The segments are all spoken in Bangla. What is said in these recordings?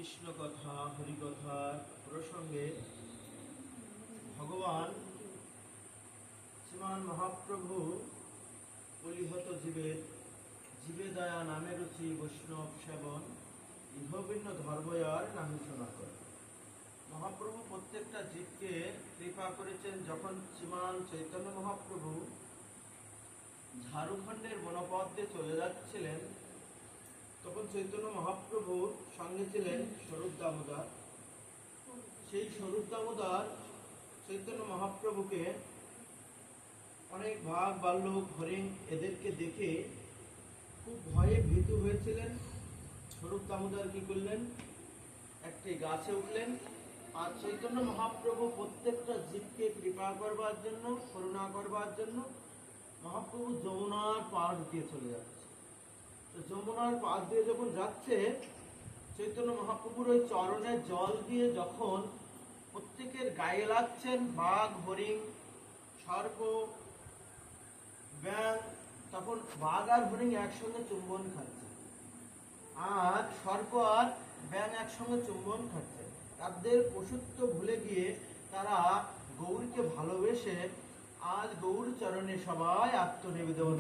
কৃষ্ণ কথা হরিকথার প্রসঙ্গে ভগবান শ্রীমান মহাপ্রভু বলিহত জীবের জীবে দয়া নামে রুচি বৈষ্ণব সেবন ইহভিন্ন ধর্ময়ার নামে শোনা করে। মহাপ্রভু প্রত্যেকটা জীবকে কৃপা করেছেন। যখন শ্রীমান চৈতন্য মহাপ্রভু ঝাড়খণ্ডের বনপথ দিয়ে চলে যাচ্ছিলেন, তখন চৈতন্য মহাপ্রভুর সঙ্গে ছিলেন স্বরূপ দামোদর। সেই স্বরূপ দামোদর চৈতন্য মহাপ্রভুকে অনেক বাঘ ভাল্লুক হরিণ এদেরকে দেখে খুব ভয়ে ভীতু হয়েছিলেন। স্বরূপ দামোদর কি করলেন, একটি গাছে উঠলেন। আর চৈতন্য মহাপ্রভু প্রত্যেকটা জীবকে কৃপা করবার জন্য, করুণা করবার জন্য মহাপ্রভু যমুনার পাড় দিয়ে চলে যাচ্ছে। যমুনার পাড় দিয়ে যখন যাচ্ছে, চৈতন্য মহাপ্রভুর ওই চরণের জল দিয়ে যখন প্রত্যেকের গায়ে লাগছেন, বাঘ হরিণ সর্প ব্যাং, তখন বাঘ আর হরিণ একসঙ্গে চুম্বন খাচ্ছে, আর সর্প আর ব্যাং একসঙ্গে চুম্বন খাচ্ছে। তাদের পশুত্ব ভুলে গিয়ে তারা গৌরকে ভালোবেসে আজ গৌর চরণে সবাই আত্মনিবেদন।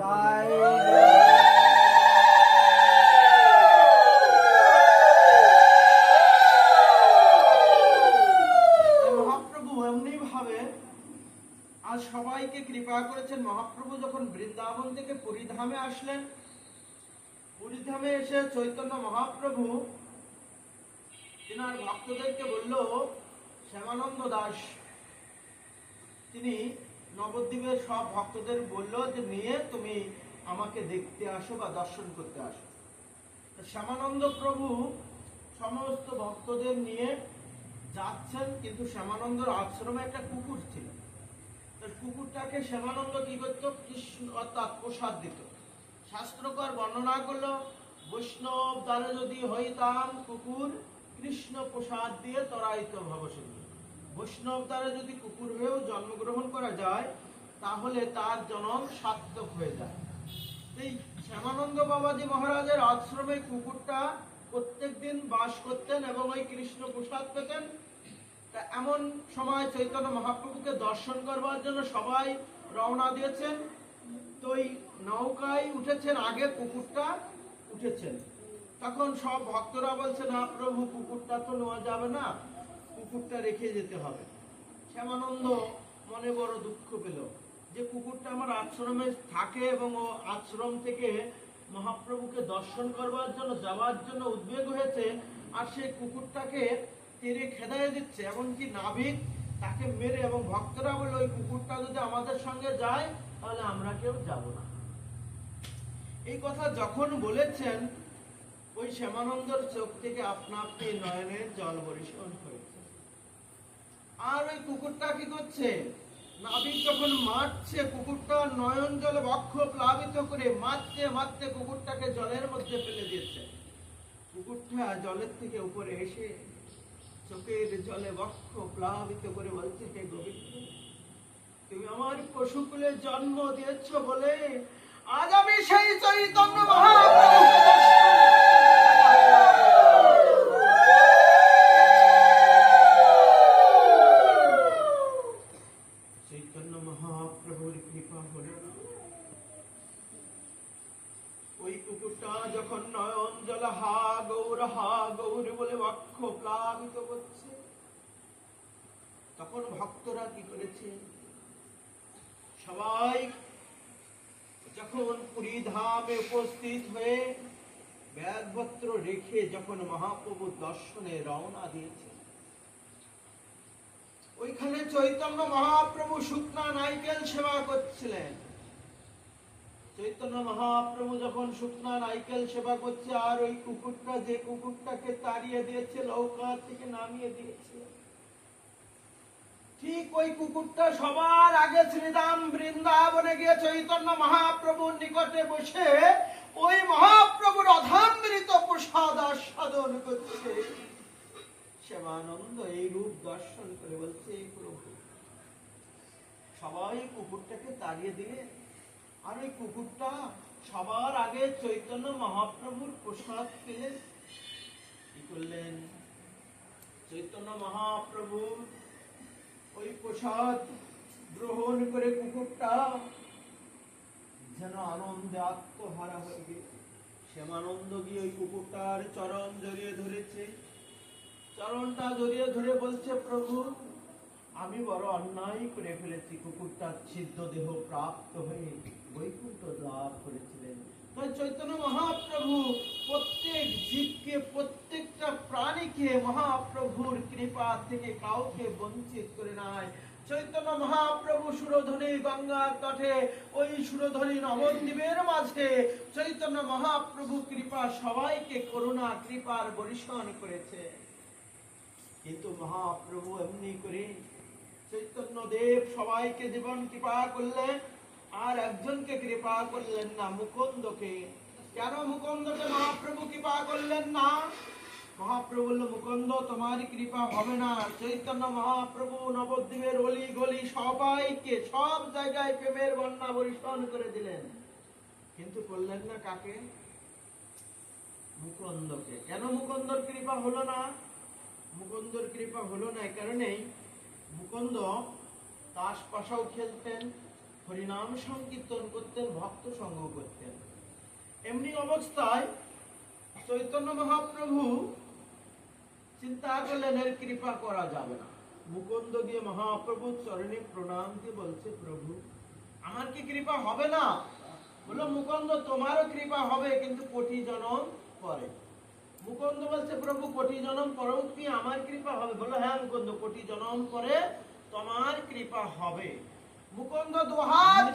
মহাপ্রভু এমনি ভাবে আজ সবাইকে কৃপা করেছেন। মহাপ্রভু যখন বৃন্দাবন থেকে পুরীধামে আসলেন, পুরীধামে এসে চৈতন্য মহাপ্রভু তিনার ভক্তদেরকে বলল, শ্যামানন্দ দাস তিনি নবদ্বীপের সব ভক্তদের বলল যে নিয়ে তুমি আমাকে দেখতে আসো বা দর্শন করতে আসো। শ্যামানন্দ প্রভু সমস্ত ভক্তদের নিয়ে যাচ্ছেন, কিন্তু শ্যামানন্দর আশ্রমে একটা কুকুর ছিল। কুকুরটাকে শ্যামানন্দ কি করতো, কৃষ্ণ অর্থাৎ প্রসাদ দিত। শাস্ত্রকর বর্ণনা করলো, বৈষ্ণব দ্বারে যদি হইতাম কুকুর, কৃষ্ণ প্রসাদ দিয়ে তরাইত ভবসিন্ধু। বৈষ্ণব দ্বারা যদি কুকুর হয়েও জন্মগ্রহণ করা যায়, তাহলে তার জন্ম সার্থক হয়ে যায়। এই শ্যামানন্দ বাবাজি মহারাজের আশ্রমে কুকুরটা প্রত্যেক দিন বাস করতেন এবং ওই কৃষ্ণ প্রসাদ পেতেন। তা এমন সময় চৈতন্য মহাপ্রভুকে দর্শন করবার জন্য সবাই রওনা দিয়েছেন। তো ওই নৌকায় উঠেছেন, আগে কুকুরটা উঠেছেন। তখন সব ভক্তরা বলছে, না প্রভু, কুকুরটা তো নেওয়া যাবে না, কুকুরটা রেখে যেতে হবে। শ্যামানন্দ মনে বড় দুঃখ পেল যে কুকুরটা আমার আশ্রমে থাকে এবং ও আশ্রম থেকে মহাপ্রভুকে দর্শন করবার জন্য যাওয়ার জন্য উদ্বেগ হয়েছে, আর সেই কুকুরটাকে তীরে খেদাইয়ে দিচ্ছে, এমনকি নাবিক তাকে মেরে। এবং ভক্তরা বলল, ওই কুকুরটা যদি আমাদের সঙ্গে যায় তাহলে আমরা কেউ যাব না। এই কথা যখন বলেছেন, ওই শ্যামানন্দর চোখ থেকে আপনা আপনি নয়নের জল বর্ষণ হয়েছে। আর ওই কুকুরটা কি করছে, নাবিক যখন মারছে, কুকুরটা নয়ন জলে বক্ষ প্লাবিত করে মারতে মারতে কুকুরটাকে জলের মধ্যে ফেলে দিয়েছে। কুকুরটা জলের থেকে উপরে এসে চোখের জলে বক্ষ প্লাবিত করে বলছে, হে গোবিন্দ, তুমি আমার পশুকুলে জন্ম দিয়েছ বলে আজ আমি সেই চৈতন্য মহাপ্রভু চৈতন্য মহাপ্রভুর কৃপা হল। ওই কুকুরটা যখন নয়ন জল হা গৌর বলে বক্ষ প্লাবিত করছে, তখন ভক্তরা কি করেছে, সবাই যখন পুরী ধামে উপস্থিত হয়ে ব্যাগপত্র রেখে যখন মহাপ্রভু দর্শনে রওনা দিয়েছে, ওইখানে চৈতন্য মহাপ্রভু শুকনা নাইকেল সেবা করছিলেন। চৈতন্য মহাপ্রভু যখন শুকনা নাইকেল সেবা করছে, আর ওই কুকুরটা, যে কুকুরটাকে তাড়িয়ে দিয়েছে, নৌকা থেকে নামিয়ে দিয়েছে, ঠিক ওই কুকুরটা সবার আগে শ্রীধাম বৃন্দাবনে গিয়ে চৈতন্য মহাপ্রভুর নিকটে বসে ওই মহাপ্রভুর অধামৃত প্রসাদ আস্বাদন করছে। শ্যামানন্দ এই রূপ দর্শন করে বলছে, প্রভু, সবাই কুকুরটাকে তাড়িয়ে দিয়ে, আর ওই কুকুরটা সবার আগে চৈতন্য মহাপ্রভুর প্রসাদ পেলেন, কি করলেন, চৈতন্য মহাপ্রভু ওই প্রসাদ গ্রহণ করে কুকুরটা যেন আনন্দে আত্মহারা হয়ে গেল। শ্যামানন্দ গিয়ে ওই কুকুরটার চরণ জড়িয়ে ধরেছে, চরণটা জড়িয়ে ধরে বলছে, প্রভু আমি বড় অন্যায় করে ফেলেছি। কুকুরটার ছিদ্র দেহ প্রাপ্ত হয়ে বৈকুণ্ঠ লাভ করেছিলেন। তাই চৈতন্য মহাপ্রভু প্রত্যেক জীবকে, প্রত্যেকটা প্রাণীকে মহাপ্রভুর কৃপা থেকে কাউকে বঞ্চিত করে নাই। চৈতন্য মহাপ্রভু সুরধনী গঙ্গার তটে, ওই সুরধনী নবদ্বীপের মাঝে চৈতন্য মহাপ্রভু কৃপা সবাইকে করুণা কৃপার বরিশন করেছে। কিন্তু মহাপ্রভু এমনি করে চৈতন্য দেব সবাইকে জীবন কৃপা করলেন, আর একজনকে কৃপা করলেন না, মুকুন্দকে। কেন মুকুন্দকে মহাপ্রভু কৃপা করলেন না? মহাপ্রভু বলল, মুকুন্দ তোমার কৃপা হবে না। চৈতন্য মহাপ্রভু নবদ্বীপের অলি গলি সবাইকে সব জায়গায় প্রেমের বন্যা বরিশন করে দিলেন, কিন্তু করলেন না কাকে? মুকুন্দকে। কেন মুকুন্দর কৃপা হলো না? মুকুন্দর কৃপা হলো না এই কারণেই, মুকুন্দ তাস পাশাও খেলতেন, হরিনাম সংকীর্তন করতেন, ভক্ত সঙ্গ করতেন। এমনি অবস্থায় চৈতন্য মহাপ্রভু চিন্তা করলেন এর কৃপা করা যাবে না। মুকুন্দ গিয়ে মহাপ্রভুর চরণে প্রণাম দিয়ে বলছে, প্রভু আমার কি কৃপা হবে না? বললো, মুকুন্দ তোমারও কৃপা হবে, কিন্তু কোটি জনম পরে। মুকুন্দ বলছে, প্রভু কোটি জনম পরেও কি আমার কৃপা হবে? বললো, হ্যাঁ মুকুন্দ, কোটি জনম পরে তোমার কৃপা হবে। মুকুন্দ দুহাত